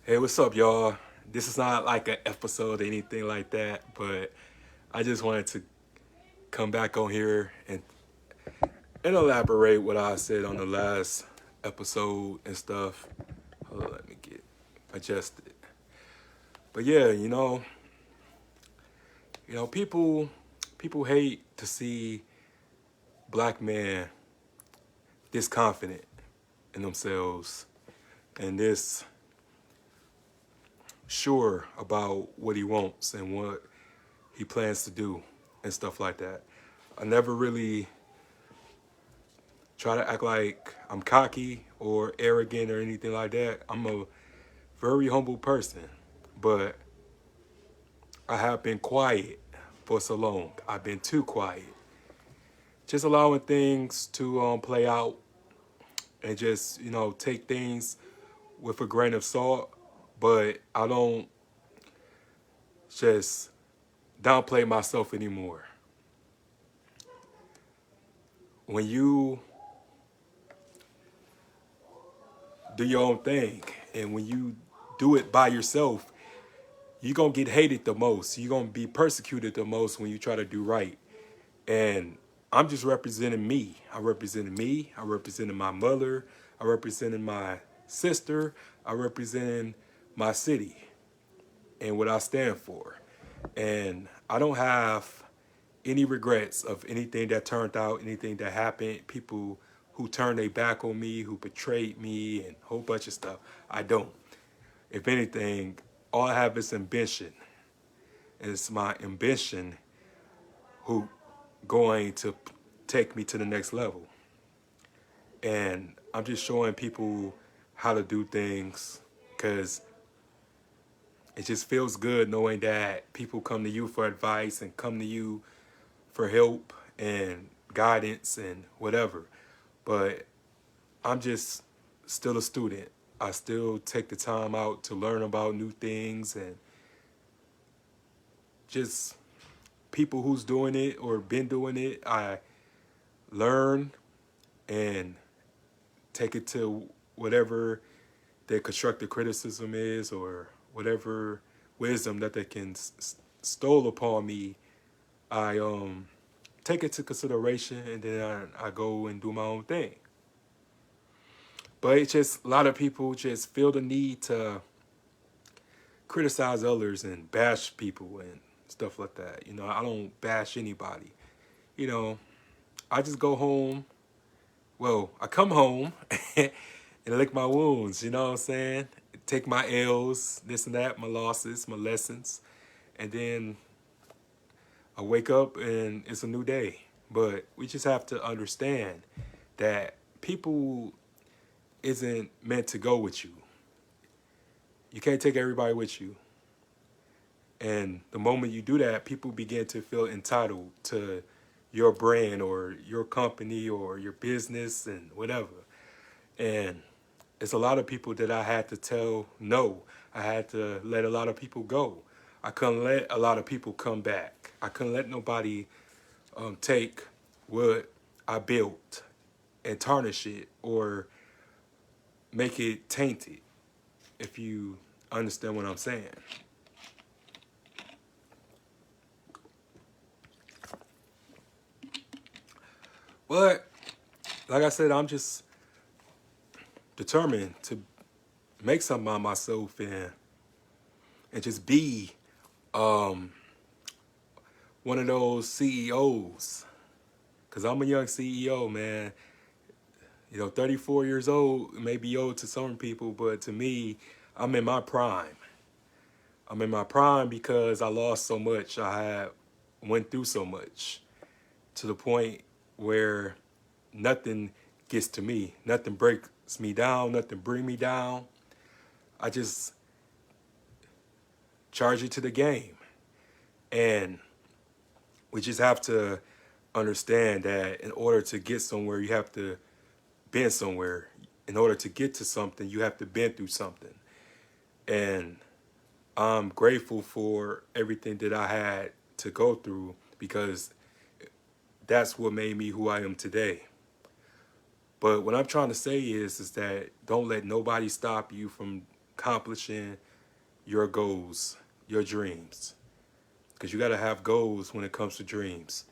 Hey, what's up, y'all? This is not like an episode or anything like that, but I just wanted to come back on here and elaborate what I said on the last episode and stuff. Hold on, let me get adjusted. But yeah, people hate to see black men this confident in themselves and this sure about what he wants and what he plans to do and stuff like that. I never really try to act like I'm cocky or arrogant or anything like that. I'm a very humble person, but I have been quiet for so long. I've been too quiet, just allowing things to play out and just take things with a grain of salt. But I don't just downplay myself anymore. When you do your own thing and when you do it by yourself, you're going to get hated the most. You're going to be persecuted the most when you try to do right. And I'm just representing me. I represented me. I represented my mother. I represented my sister. I represented my city and what I stand for. And I don't have any regrets of anything that turned out, anything that happened, people who turned their back on me, who betrayed me, and a whole bunch of stuff. I don't. If anything, all I have is ambition. And it's my ambition who going to take me to the next level. And I'm just showing people how to do things because it just feels good knowing that people come to you for advice and come to you for help and guidance and whatever. But I'm just still a student. I still take the time out to learn about new things and just people who's doing it or been doing it. I learn and take it to whatever their constructive criticism is or whatever wisdom that they can stole upon me. I take it to consideration and then I go and do my own thing. But it's just a lot of people just feel the need to criticize others and bash people and stuff like that. I don't bash anybody. You know, I just go home. Well, I come home and lick my wounds, you know what I'm saying? Take my L's, this and that, my losses, my lessons. And then I wake up and it's a new day. But we just have to understand that people isn't meant to go with you. You can't take everybody with you. And the moment you do that, people begin to feel entitled to your brand or your company or your business and whatever. And it's a lot of people that I had to tell no. I had to let a lot of people go. I couldn't let a lot of people come back. I couldn't let nobody take what I built and tarnish it or make it tainted, if you understand what I'm saying. But like I said, I'm just determined to make something of myself and just be um, one of those CEOs. Cause I'm a young CEO, man. 34 years old may be old to some people, but to me, I'm in my prime. I'm in my prime because I lost so much. I had went through so much to the point where nothing gets to me. Nothing breaks me down. Nothing bring me down. I just charge it to the game. And we just have to understand that in order to get somewhere, you have to been somewhere. In order to get to something, you have to been through something. And I'm grateful for everything that I had to go through because that's what made me who I am today. But what I'm trying to say is that don't let nobody stop you from accomplishing your goals, your dreams. Because you got to have goals when it comes to dreams.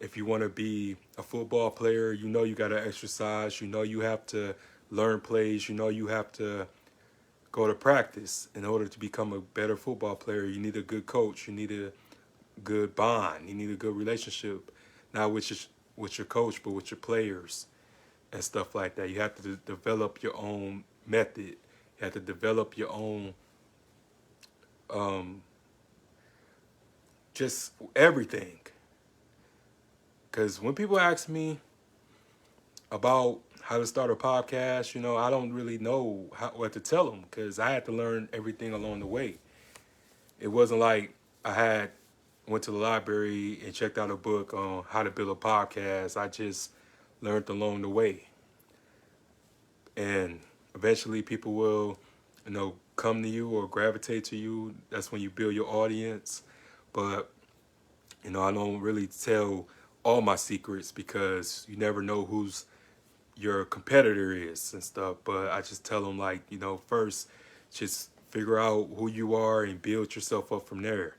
If you want to be a football player, you know you got to exercise. You know you have to learn plays. You know you have to go to practice. In order to become a better football player, you need a good coach. You need a good bond. You need a good relationship, not with your coach, but with your players and stuff like that. You have to develop your own method. You have to develop your own um, just everything. Because when people ask me about how to start a podcast, I don't really know what to tell them because I had to learn everything along the way. It wasn't like I had went to the library and checked out a book on how to build a podcast. I just learned along the way. And eventually people will, come to you or gravitate to you. That's when you build your audience. But, I don't really tell all my secrets because you never know who's your competitor is and stuff. But I just tell them like, first just figure out who you are and build yourself up from there.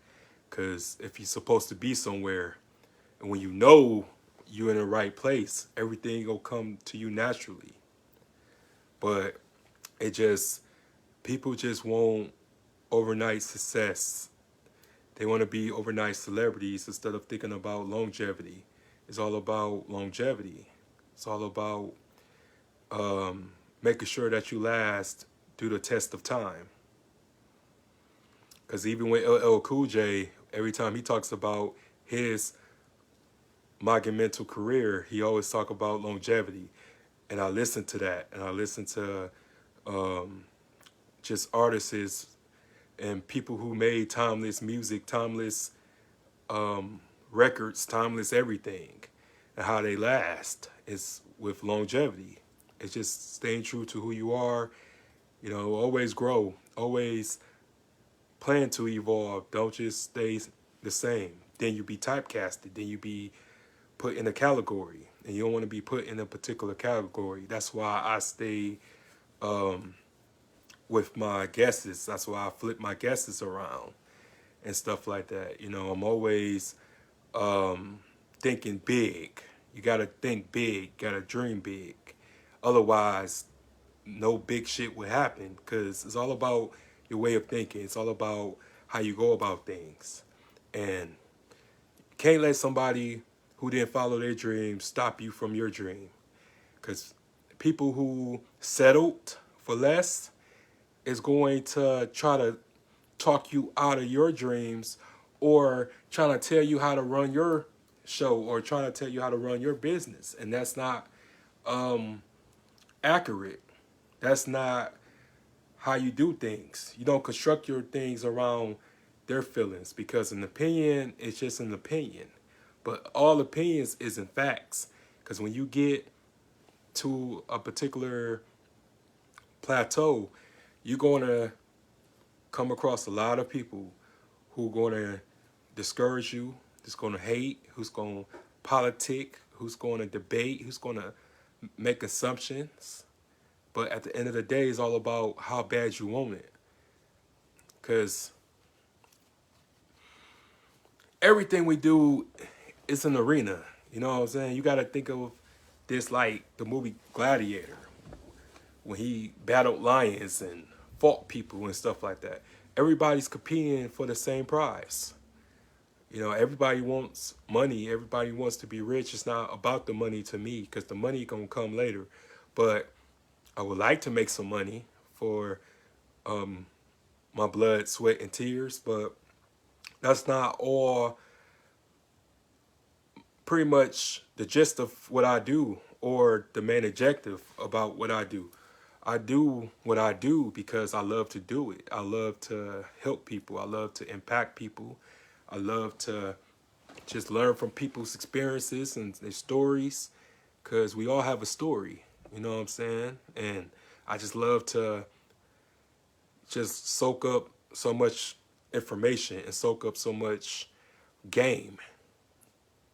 Because if you're supposed to be somewhere and when you know you're in the right place, everything will come to you naturally. But people just want overnight success. They want to be overnight celebrities instead of thinking about longevity. It's all about longevity. It's all about making sure that you last through the test of time. Because even with LL Cool J, every time he talks about his monumental career, he always talk about longevity. And I listen to that. And I listen to just artists and people who made timeless music, timeless records, timeless everything, and how they last is with longevity. It's just staying true to who you are, always grow, always plan to evolve. Don't just stay the same. Then you be typecasted, then you be put in a category, and you don't want to be put in a particular category. That's why I stay with my guesses. That's why I flip my guesses around and stuff like that. I'm always thinking big. You got to think big, got to dream big. Otherwise, no big shit would happen because it's all about your way of thinking. It's all about how you go about things. And you can't let somebody who didn't follow their dream stop you from your dream. Because people who settled for less is going to try to talk you out of your dreams or trying to tell you how to run your show or trying to tell you how to run your business. And that's not accurate. That's not how you do things. You don't construct your things around their feelings because an opinion is just an opinion. But all opinions isn't facts. Because when you get to a particular plateau, you're going to come across a lot of people who are going to discourage you, who's going to hate, who's going to politic, who's going to debate, who's going to make assumptions. But at the end of the day, it's all about how bad you want it. Because everything we do is an arena. You know what I'm saying? You got to think of this like the movie Gladiator, when he battled lions and fought people and stuff like that. Everybody's competing for the same prize. Everybody wants money. Everybody wants to be rich. It's not about the money to me because the money going to come later. But I would like to make some money for my blood, sweat, and tears. But that's not all pretty much the gist of what I do or the main objective about what I do. I do what I do because I love to do it. I love to help people. I love to impact people. I love to just learn from people's experiences and their stories because we all have a story. You know what I'm saying? And I just love to just soak up so much information and soak up so much game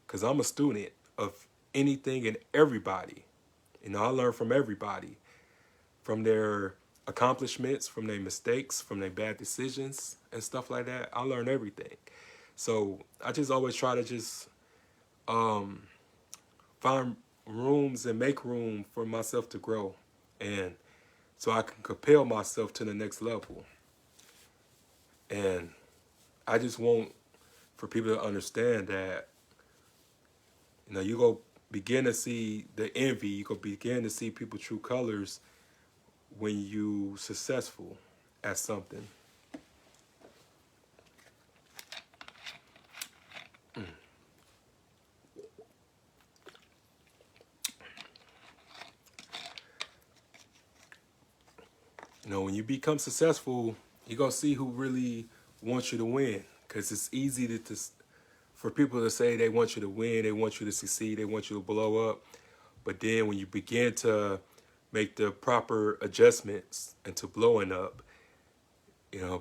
because I'm a student of anything and everybody. I learn from everybody, from their accomplishments, from their mistakes, from their bad decisions and stuff like that. I learn everything. So I just always try to just um, find rooms and make room for myself to grow, and so I can compel myself to the next level. And I just want for people to understand that, you go begin to see the envy, you go begin to see people's true colors when you successful at something. When you become successful, you're going to see who really wants you to win. Because it's easy for people to say they want you to win, they want you to succeed, they want you to blow up. But then when you begin to make the proper adjustments into blowing up,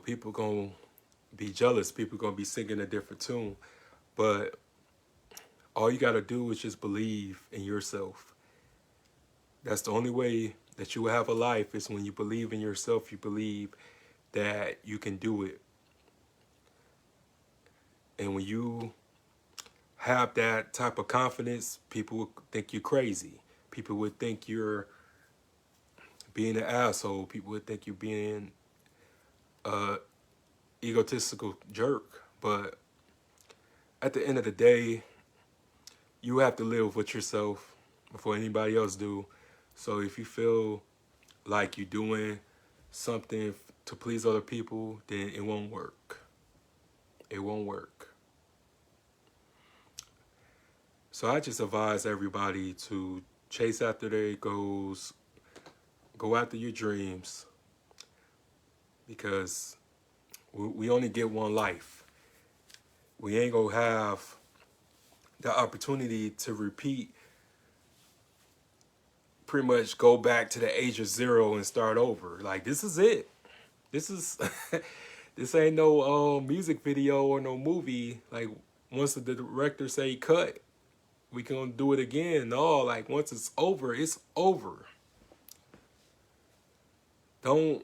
people going to be jealous. People going to be singing a different tune. But all you got to do is just believe in yourself. That's the only way that you will have a life, is when you believe in yourself, you believe that you can do it. And when you have that type of confidence, people would think you're crazy. People would think you're being an asshole. People would think you're being a egotistical jerk. But at the end of the day, you have to live with yourself before anybody else do. So if you feel like you're doing something to please other people, then it won't work. It won't work. So I just advise everybody to chase after their goals, go after your dreams, because we only get one life. We ain't gonna have the opportunity to repeat, pretty much go back to the age of 0 and start over. Like, this is it. This is this ain't no music video or no movie. Like, once the director say cut, we can do it again. No, like, once it's over, it's over. Don't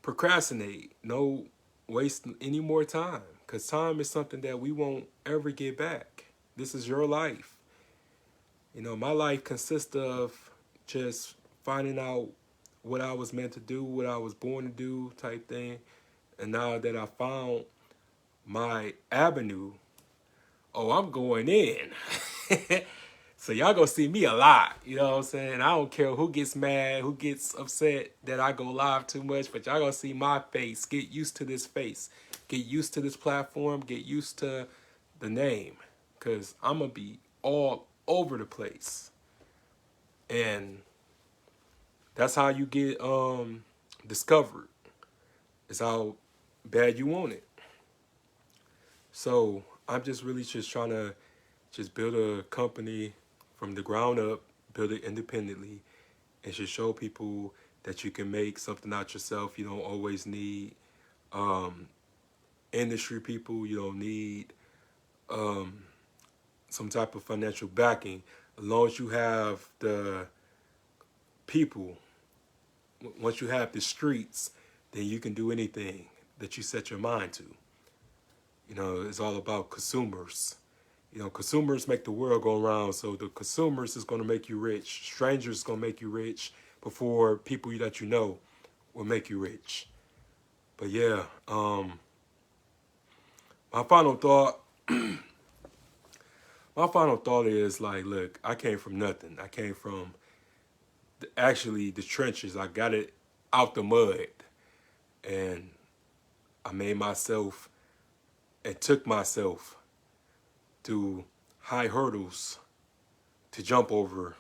procrastinate. No waste any more time, because time is something that we won't ever get back. This is your life. My life consists of just finding out what I was meant to do, what I was born to do, type thing. And now that I found my avenue, I'm going in. So y'all gonna see me a lot, you know what I'm saying? I don't care who gets mad, who gets upset that I go live too much, but y'all gonna see my face. Get used to this face. Get used to this platform. Get used to the name, because I'm gonna be all over the place. And that's how you get discovered. It's how bad you want it. So I'm just really just trying to just build a company from the ground up, build it independently, and just show people that you can make something out yourself. You don't always need industry people. You don't need some type of financial backing. As long as you have the people, once you have the streets, then you can do anything that you set your mind to. It's all about consumers. Consumers make the world go around, so the consumers is going to make you rich. Strangers going to make you rich before people that you know will make you rich. But yeah, my final thought is, like, look, I came from nothing. I came from actually the trenches. I got it out the mud, and I made myself and took myself through high hurdles to jump over.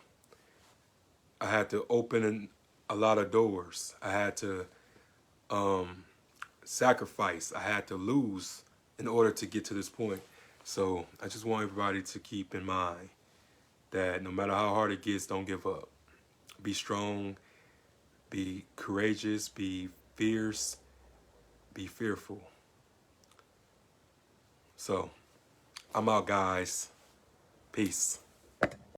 I had to open a lot of doors. I had to sacrifice. I had to lose in order to get to this point. So I just want everybody to keep in mind that no matter how hard it gets, don't give up. Be strong, be courageous, be fierce, be fearful. So I'm out, guys. Peace.